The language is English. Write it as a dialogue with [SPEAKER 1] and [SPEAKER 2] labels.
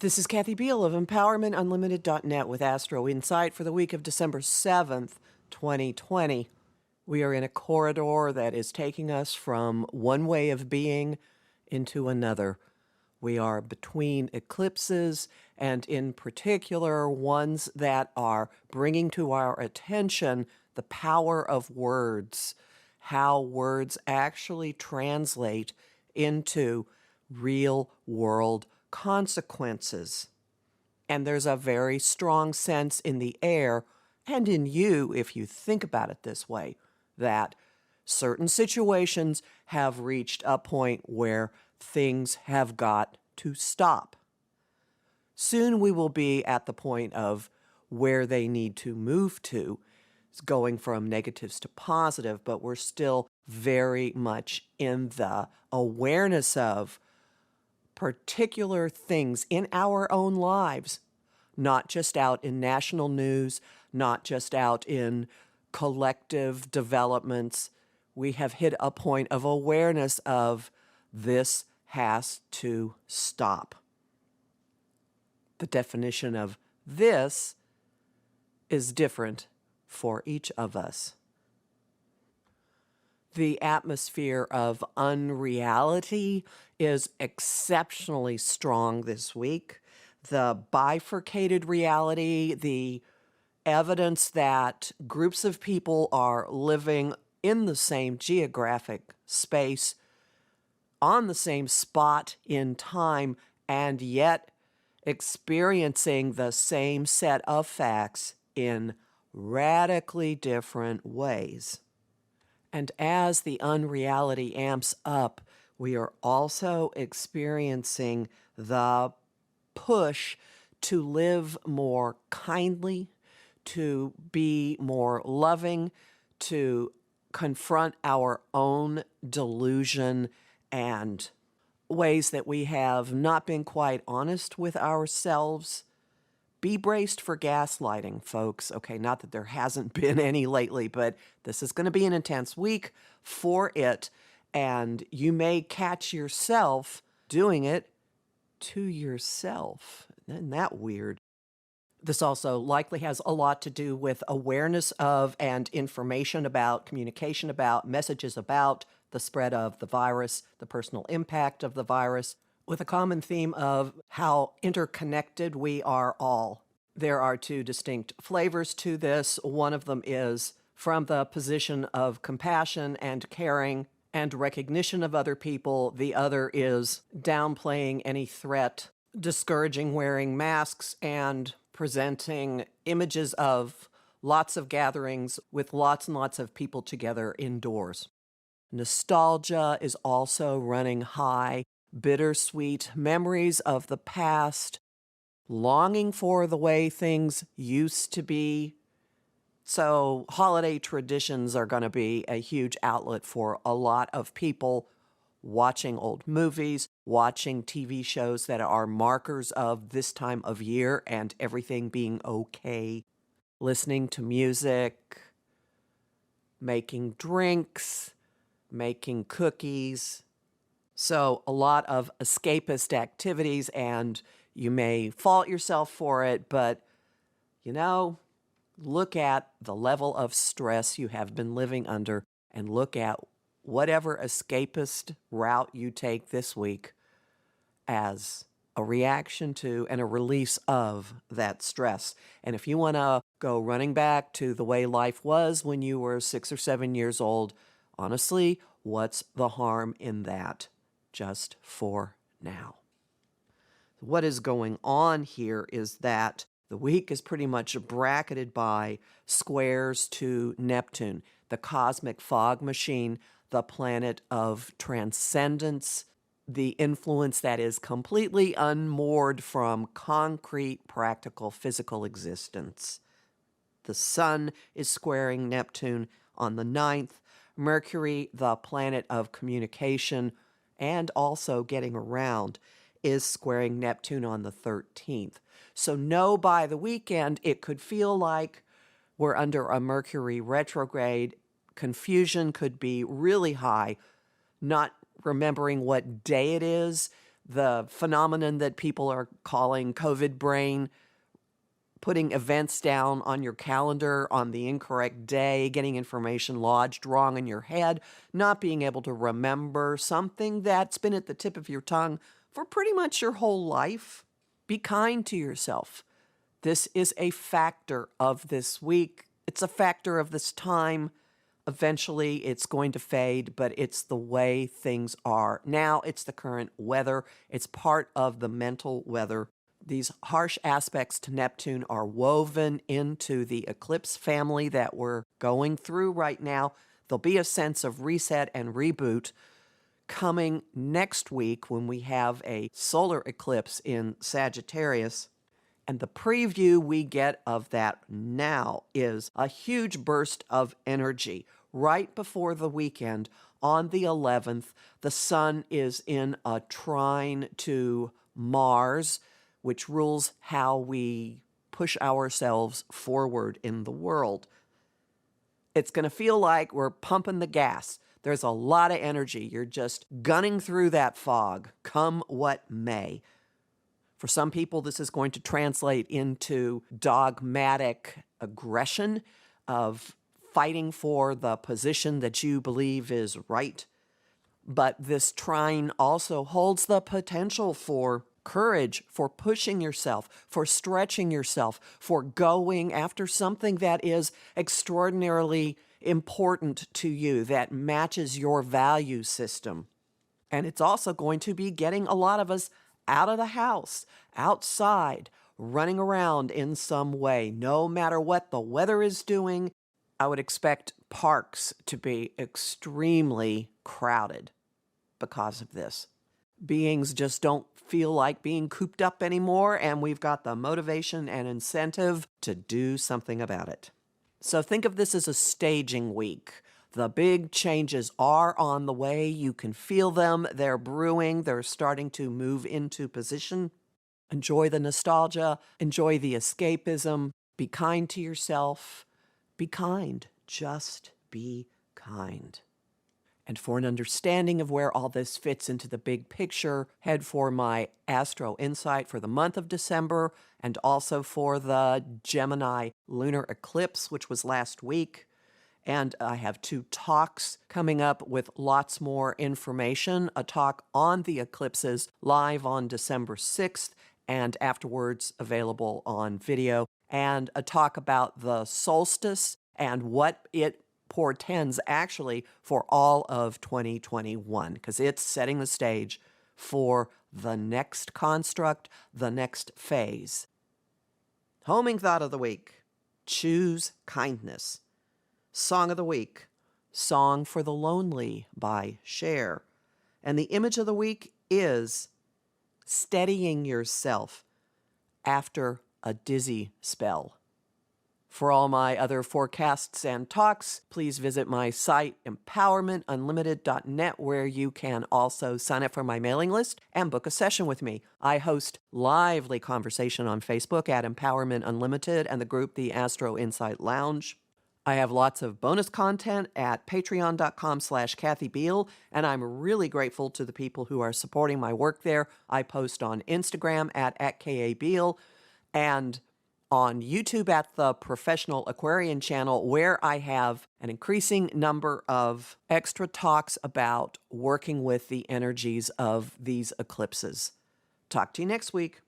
[SPEAKER 1] This is Kathy Biehl of EmpowermentUnlimited.net with Astro-Insight for the week of December 7th, 2020. We are in a corridor that is taking us from one way of being into another. We are between eclipses, and in particular, ones that are bringing to our attention the power of words, how words actually translate into real-world consequences. And there's a very strong sense in the air, and in you, if you think about it this way, that certain situations have reached a point where things have got to stop. Soon we will be at the point of where they need to move to. It's going from negatives to positive, but we're still very much in the awareness of particular things in our own lives, not just out in national news, not just out in collective developments. We have hit a point of awareness of this has to stop. The definition of this is different for each of us. The atmosphere of unreality is exceptionally strong this week. The bifurcated reality, the evidence that groups of people are living in the same geographic space, on the same spot in time, and yet experiencing the same set of facts in radically different ways. And as the unreality amps up, we are also experiencing the push to live more kindly, to be more loving, to confront our own delusion and ways that we have not been quite honest with ourselves. Be braced for gaslighting, folks. Okay, not that there hasn't been any lately, but this is going to be an intense week for it, and you may catch yourself doing it to yourself. Isn't that weird? This also likely has a lot to do with awareness of and information about, communication about, messages about the spread of the virus, the personal impact of the virus, with a common theme of how interconnected we are all. There are two distinct flavors to this. One of them is from the position of compassion and caring and recognition of other people. The other is downplaying any threat, discouraging wearing masks, and presenting images of lots of gatherings with lots and lots of people together indoors. Nostalgia is also running high. Bittersweet memories of the past, longing for the way things used to be. So holiday traditions are going to be a huge outlet for a lot of people watching old movies, watching TV shows that are markers of this time of year and everything being okay, listening to music, making drinks, making cookies. So a lot of escapist activities, and you may fault yourself for it, but, look at the level of stress you have been living under and look at whatever escapist route you take this week as a reaction to and a release of that stress. And if you want to go running back to the way life was when you were 6 or 7 years old, honestly, what's the harm in that? Just for now. What is going on here is that the week is pretty much bracketed by squares to Neptune, the cosmic fog machine, the planet of transcendence, the influence that is completely unmoored from concrete, practical, physical existence. The sun is squaring Neptune on the 9th. Mercury, the planet of communication, and also getting around, is squaring Neptune on the 13th. So know by the weekend it could feel like we're under a Mercury retrograde. Confusion could be really high, not remembering what day it is. the phenomenon that people are calling COVID brain, putting events down on your calendar on the incorrect day, getting information lodged wrong in your head, not being able to remember something that's been at the tip of your tongue for pretty much your whole life. Be kind to yourself. This is a factor of this week. It's a factor of this time. Eventually, it's going to fade, but it's the way things are. Now, it's the current weather. It's part of the mental weather. These harsh aspects to Neptune are woven into the eclipse family that we're going through right now. There'll be a sense of reset and reboot coming next week when we have a solar eclipse in Sagittarius. And the preview we get of that now is a huge burst of energy. Right before the weekend, on the 11th, the sun is in a trine to Mars, which rules how we push ourselves forward in the world. It's going to feel like we're pumping the gas. There's a lot of energy. You're just gunning through that fog, come what may. For some people, this is going to translate into dogmatic aggression of fighting for the position that you believe is right. But this trine also holds the potential for courage, for pushing yourself, for stretching yourself, for going after something that is extraordinarily important to you, that matches your value system. And it's also going to be getting a lot of us out of the house, outside, running around in some way. No matter what the weather is doing, I would expect parks to be extremely crowded because of this. Beings just don't feel like being cooped up anymore, and we've got the motivation and incentive to do something about it. So think of this as a staging week. The big changes are on the way. You can feel them. They're brewing. They're starting to move into position. Enjoy the nostalgia. Enjoy the escapism. Be kind to yourself. Be kind. Just be kind. And for an understanding of where all this fits into the big picture, head for my Astro-Insight for the month of December and also for the Gemini lunar eclipse, which was last week. And I have 2 talks coming up with lots more information. A talk on the eclipses live on December 6th and afterwards available on video. And a talk about the solstice and what it portends actually for all of 2021, because it's setting the stage for the next construct, the next phase. Homing thought of the week: choose kindness. Song of the week: Song for the Lonely by Cher. And the image of the week is steadying yourself after a dizzy spell. For all my other forecasts and talks, please visit my site, empowermentunlimited.net, where you can also sign up for my mailing list and book a session with me. I host lively conversation on Facebook at Empowerment Unlimited and the group The Astro-Insight Lounge. I have lots of bonus content at patreon.com/Kathy Biehl, and I'm really grateful to the people who are supporting my work there. I post on Instagram at @KABiehl and on YouTube at the Professional Aquarian channel, where I have an increasing number of extra talks about working with the energies of these eclipses. Talk to you next week.